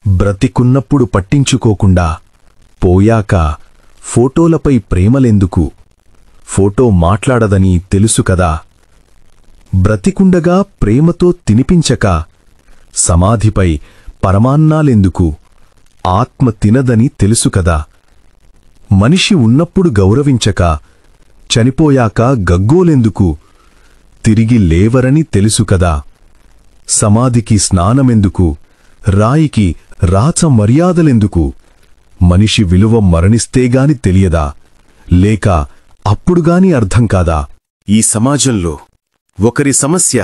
బ్రతికున్నప్పుడు పట్టించుకోకుండా పోయాక ఫోటోలపై ప్రేమలెందుకు? ఫోటో మాట్లాడదని తెలుసు కదా. బ్రతికుండగా ప్రేమతో తినిపించక సమాధిపై పరమాన్నాలెందుకు? ఆత్మ తినదని తెలుసు కదా. మనిషి ఉన్నప్పుడు గౌరవించక చనిపోయాక గగ్గోలెందుకు? తిరిగి లేవరని తెలుసు కదా. సమాధికి స్నానమెందుకు? రాయికి రాచ మర్యాదలెందుకు? మనిషి విలువ మరణిస్తేగాని తెలియదా? లేక అప్పుడుగాని అర్థం కాదా? ఈ సమాజంలో ఒకరి సమస్య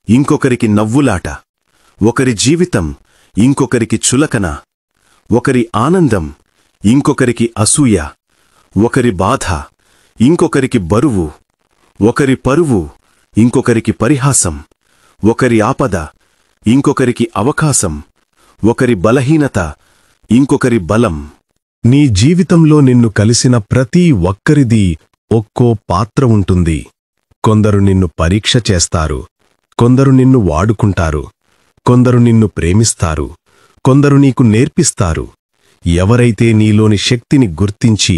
ఇంకొకరికి నవ్వులాట, ఒకరి జీవితం ఇంకొకరికి చులకన, ఒకరి ఆనందం ఇంకొకరికి అసూయ, ఒకరి బాధ ఇంకొకరికి బరువు, ఒకరి పరువు ఇంకొకరికి పరిహాసం, ఒకరి ఆపద ఇంకొకరికి అవకాశం, ఒకరి బలహీనత ఇంకొకరి బలం. నీ జీవితంలో నిన్ను కలిసిన ప్రతి ఒక్కరిది ఒక్కో పాత్ర ఉంటుంది. కొందరు నిన్ను పరీక్ష చేస్తారు, కొందరు నిన్ను వాడుకుంటారు, కొందరు నిన్ను ప్రేమిస్తారు, కొందరు నీకు నేర్పిస్తారు. ఎవరైతే నీలోని శక్తిని గుర్తించి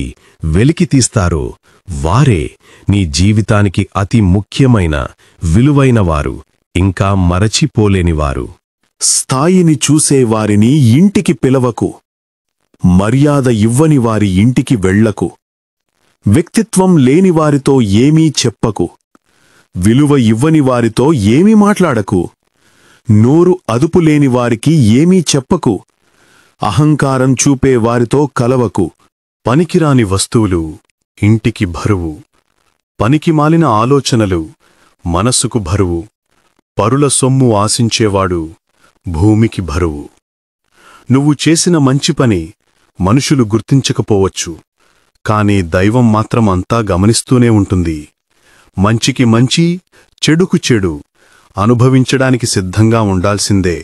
వెలికితీస్తారో వారే నీ జీవితానికి అతి ముఖ్యమైన విలువైనవారు, ఇంకా మరచిపోలేనివారు. స్థాయిని చూసేవారిని ఇంటికి పిలవకు, మర్యాద ఇవ్వని వారి ఇంటికి వెళ్లకు, వ్యక్తిత్వం లేనివారితో ఏమీ చెప్పకు, విలువ ఇవ్వని వారితో ఏమీ మాట్లాడకు, నోరు అదుపులేని వారికి ఏమీ చెప్పకు, అహంకారం చూపే వారితో కలవకు. పనికిరాని వస్తువులు ఇంటికి బరువు, పనికిమాలిన ఆలోచనలు మనస్సుకు బరువు, పరుల సొమ్ము ఆశించేవాడు భూమికి బరువు. నువ్వు చేసిన మంచి పని మనుషులు గుర్తించకపోవచ్చు, కాని దైవం మాత్రం అంతా గమనిస్తూనే ఉంటుంది. మంచికి మంచి, చెడుకు చెడు అనుభవించడానికి సిద్ధంగా ఉండాల్సిందే.